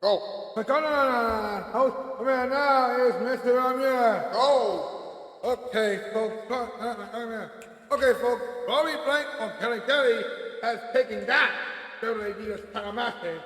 Go. McDonald, host man now is Mr. Amir. Go. Okay, folks. Okay, folks. Robbie Blank from Kelly Kelly has taken that. WADS Panamaster.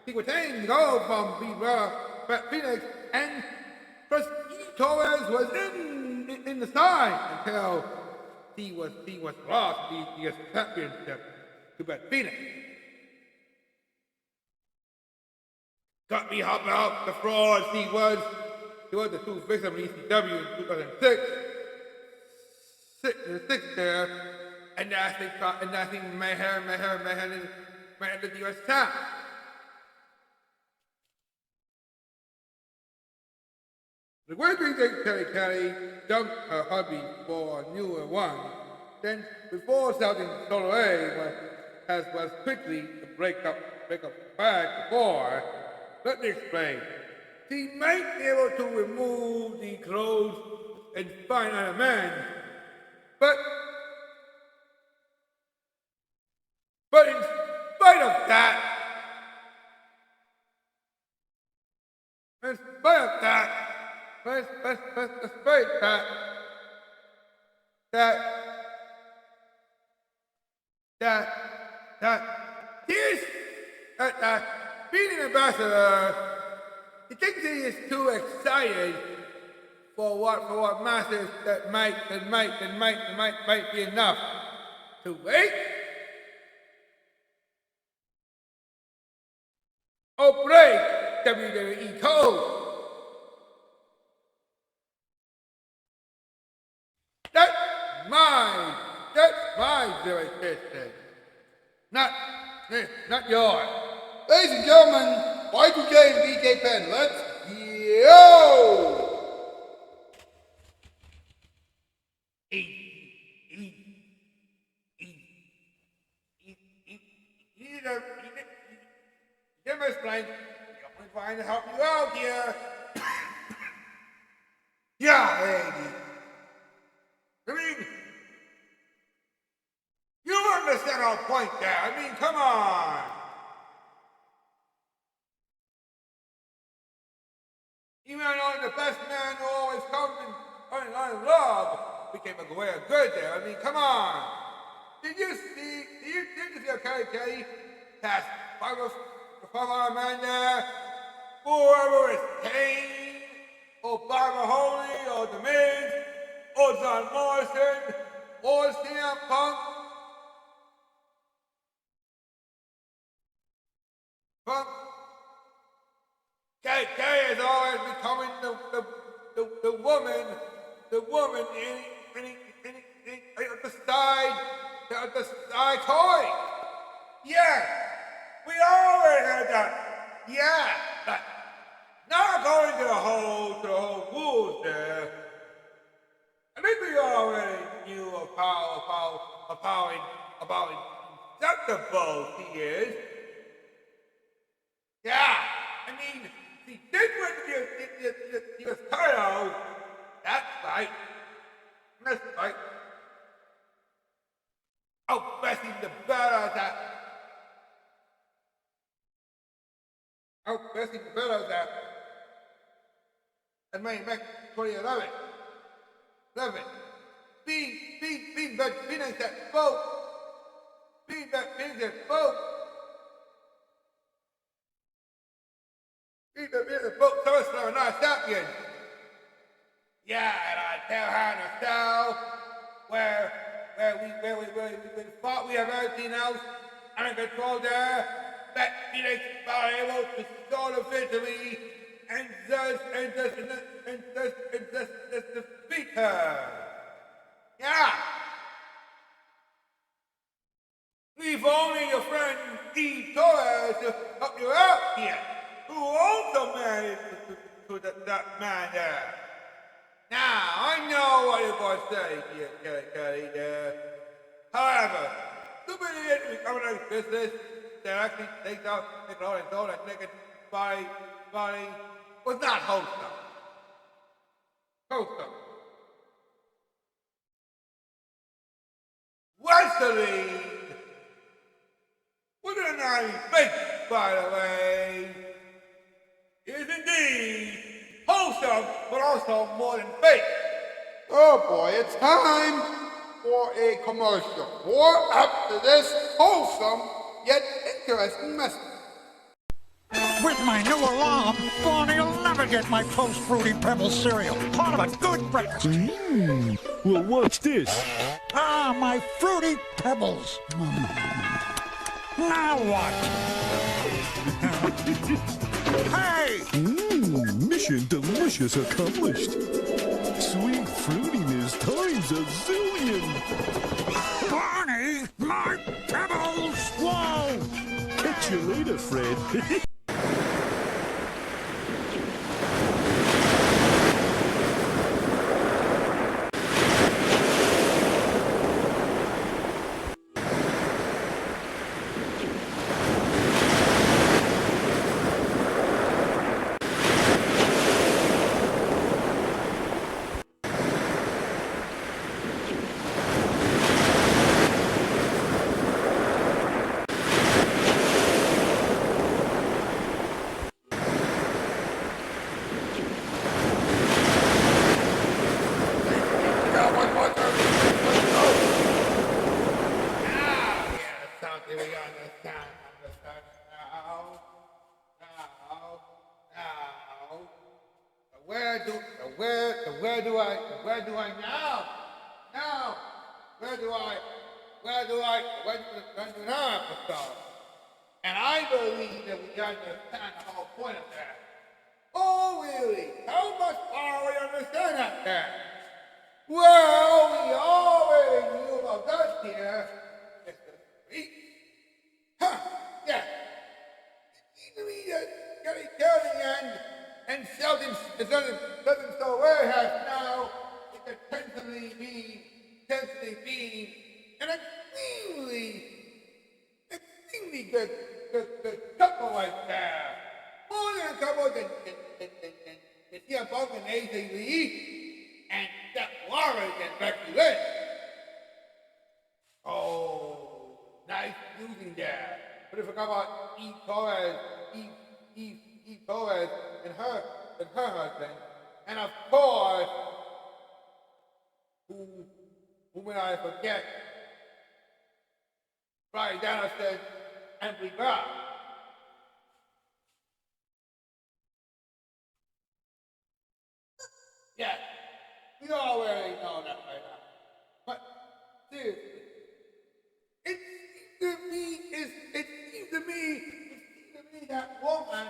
He retained the goal from Phoenix, and Torres was in the side until he was lost the championship to Phoenix. Got me hopping out the fraud. He was the two victim in ECW in 2006. Six there, and I think Mayhem did the US champ. The great thing Kelly dumped her hubby for a newer one. Then before shouting Solo A was quickly to break up back before. Let me explain. She might be able to remove the clothes and find other men, but in spite of that, let's face that being an ambassador, he thinks he is too excited for what masses that might be enough to wait or break WWE code. That's my jurisdiction, not yours. Ladies and gentlemen, Y2K and BK Penn, let's go! Miss Blank, I'm trying to help you out here. Yeah, lady. I mean, you understand our point there. I mean, come on. Even though the best man who always comes in love became a way of good there. I mean, come on. Did you see Kelly past five man there? Whoever is Kane, or Barbara Holy, or The Miz, or John Morrison, or CM Punk. KK is always becoming the woman at the side toy. Yeah, we always had that. Yeah, but not going to the whole rules there. I think we already knew about acceptable he is. Yeah, I mean, he did win the US title. That's right. That's right. Outbesting the better that and May 2011. Being back Phoenix at boat. Being back Phoenix at boat. Being back Phoenix at boat. SummerSlam not champion. Yeah, and I tell her to where we thought we have everything else under control there, that Phoenix was able to score the victory and just defeat her. Yeah. Leave only your friend Steve Torres to help you out here, who also managed to that man there. Now, I know what you're going to say here, Kelly, there. However, stupid idiot becoming a business that actually takes out the Lord and soul and naked body was not wholesome. Wrestling was the night fake, by the way, is indeed wholesome, but also more than fake. Oh boy, it's time for a commercial. More after this wholesome yet interesting message. With my new alarm, Barney will never get my Post Fruity Pebbles cereal. Part of a good breakfast. Well, what's this? Ah, my Fruity Pebbles. Now what? Hey! Mission delicious accomplished. Sweet fruitiness times a zillion. Barney, my Pebbles! Whoa! Catch you later, Fred. Something we understand now. Where do I now? Where do now start? And I believe that we understand the whole point of that. Oh, really? How much far we understand that? Well, we already knew about that here. Huh, yeah. Kelly and Sheldon doesn't so well have now. It could potentially be an extremely good couple right there. More than a couple than CM Punk and AJ Lee and Seth Rollins and Becky Lynch. Oh, nice using there. But if I forgot about Eve Torres and her husband, and of course, who may I forget? Brian Danielson and Brie Bella. Yes, we already know that right now. But seriously, it seems to me that woman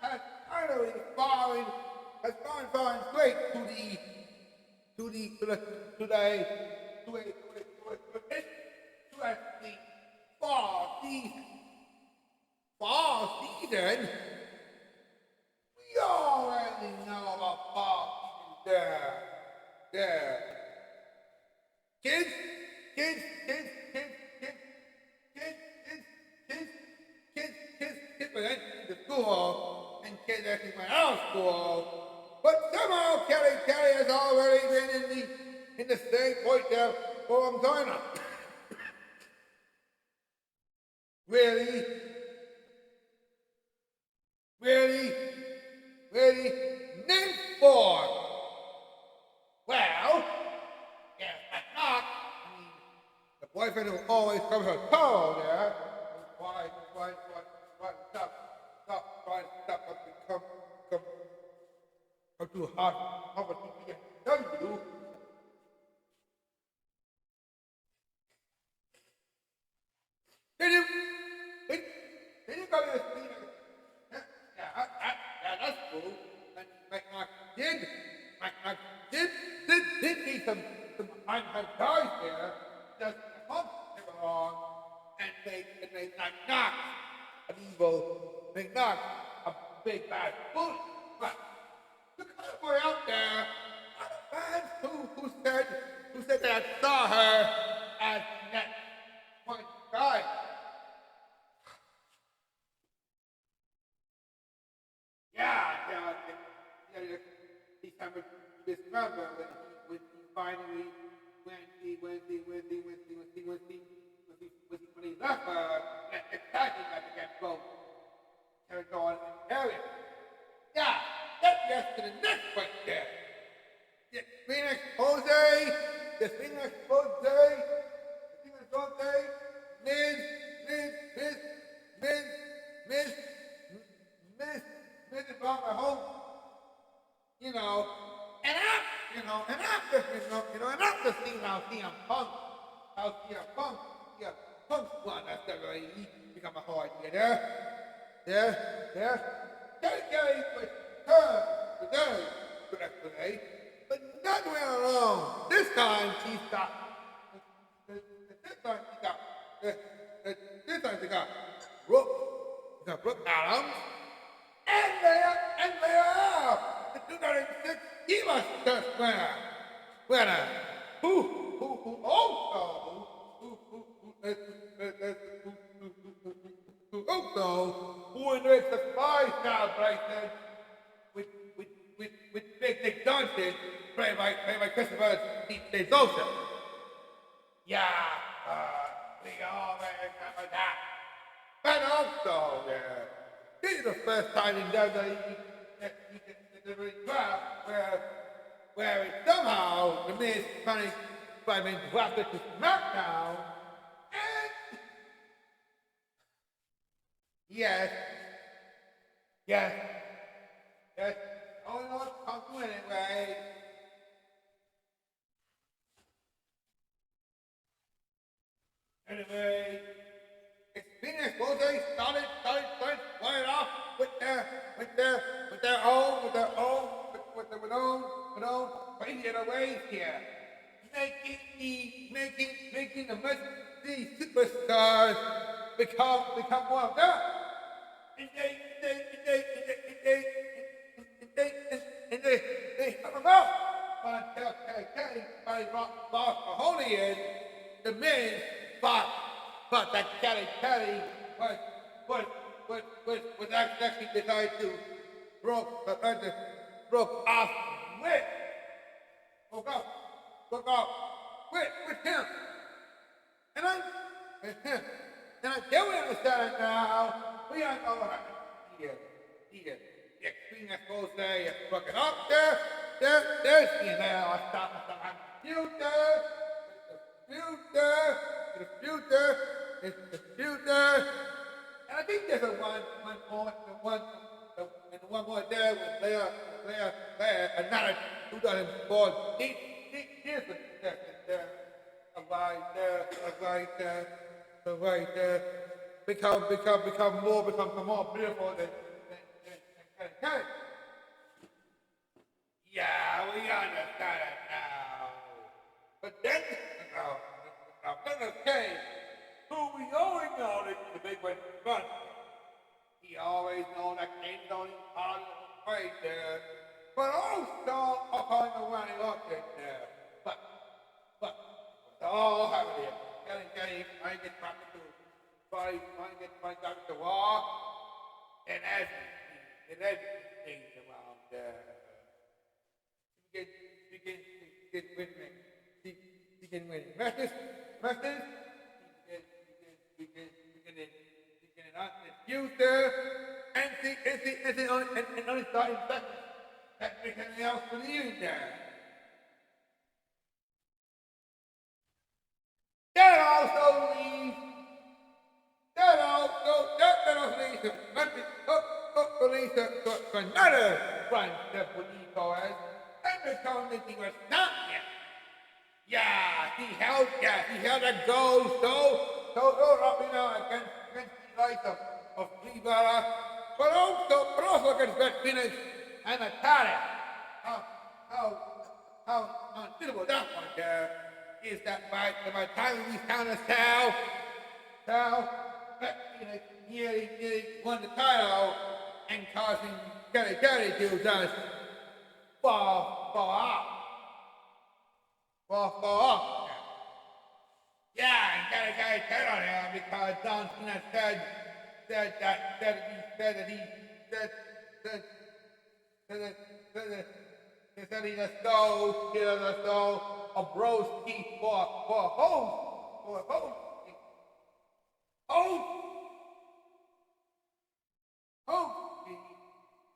has finally fallen straight to the fall season. Fall season? We already know about fall season there. Kids, went to school, and kids actually went out of school. But somehow Kelly has already been in the same point there for a long time now. Really? Name four. Well, yes, that's not. I mean, the boyfriend who always comes her toe there. Why come too hard? How much you can tell you? Did you go to the scene? Yeah, that's cool. And Mike did need some unheard guys there. Just a month came along, and they knocked an evil, they knocked a big bad bully. But look how we're out there. Fans who said that I saw her as that one guy. December when he finally when he when he left attacking like against both territory and area. Yeah, that gets to the next point there. The Phoenix Jose, the Phoenix Jose, Miz, is on the home, and after seeing how CM Punk, Punk's one, that's never he become a hard there. Gary was turned today, correctly, but not well alone. This time she got, this time she got Brooke Adams, and they are the 2006 Divas Test winner, who also, who enriched the spy celebration with Big Dick Johnson, played by Christopher D. Sosa. Yeah, we all remember that. But also, this is the first time in WWE draft where somehow the Miz punished by being drafted to SmackDown, and yes, only one comes to anyway. Anyway, Experience Jose started playing off with their own crazy ways here, making the superstars become one of them, and they help them out. But until Kelly lost Mahoney, the men thought that Kelly was actually decided to broke off with him. And I do understand it now. We don't know what happened. The Experience Jose is fucking up there. There's now. I stop the future. And I think there's one more there with Leia, another 2004. Here's the there. Right there. Become more beautiful than Kelly. Yeah, we understand it now. But then, okay, who we always know that the big one run. He always known that Kane's only part of the way there, but also upon the running up there. But all happening. Kelly, I get talking to body, I get talking to walk, and everything around there. Get with me. He can win matches. We can future and only starting seconds. That makes anything else believe there. That also leads to another run that would be called and become the US champion. Yeah, he held that goal so up, against the likes of Cleveland, but also against Red Phoenix and Atari. How unbeatable that one there is that by the time we found a Sal, Red Phoenix nearly won the title and causing Kelly to just fall off. Yeah, and Kelly turned on him because John Cena said he just stole a broski for a host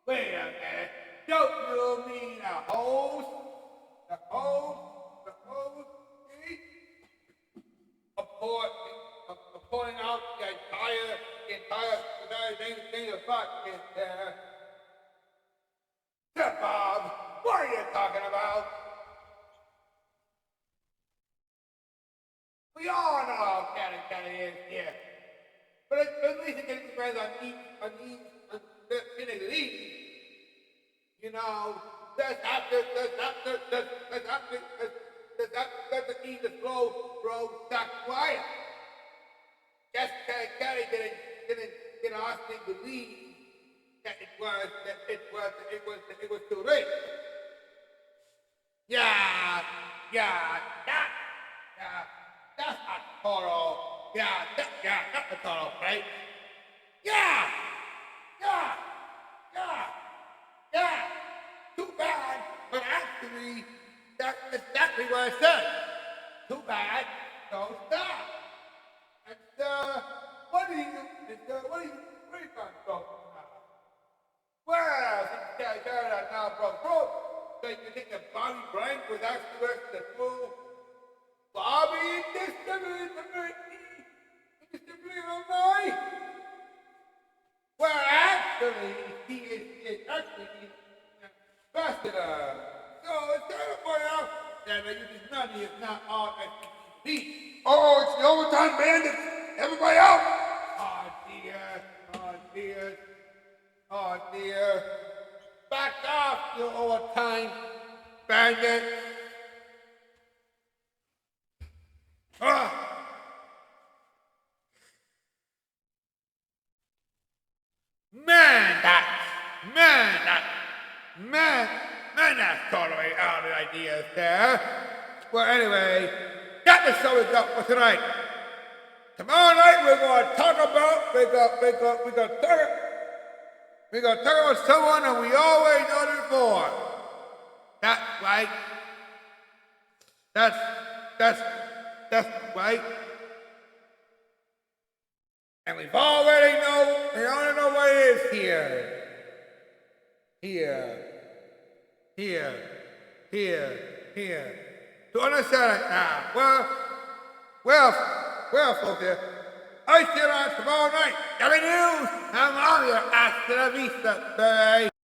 Wait a minute. Don't you mean a hose? The hose? The hose? See? Pulling out the entire thing of fuck is there. Bob, what are you talking about? We all know how Caddy is here. But at least it gets the friends on these, you know, that's after the eat the flow, bro, stop quiet. Yes, Caddy didn't ask me to believe that it was too late. Yeah, that's not Toro. Yeah, not the Toro, right? Yeah. Too bad, but actually, that's exactly what I said. Too bad, so stop. And what are you trying to talk about? Well, since you guys heard that now, bro, so you think that Bobby Blank was actually the full Bobby Illinois? Well, actually, he is actually the ambassador. So it's kind of point out that his money is not all SPP. Oh, it's the overtime bandits. Everybody out. Oh dear. Back off, you overtime bandit. That's totally out of ideas there. Well, anyway, got the show is up for tonight. Tomorrow night we're gonna talk about someone that we always know before. That's right. That's right. And we already know what it is here. To understand it now. Well, folks here. I see you on tomorrow night. Every news. I'm on your hasta la vista, baby.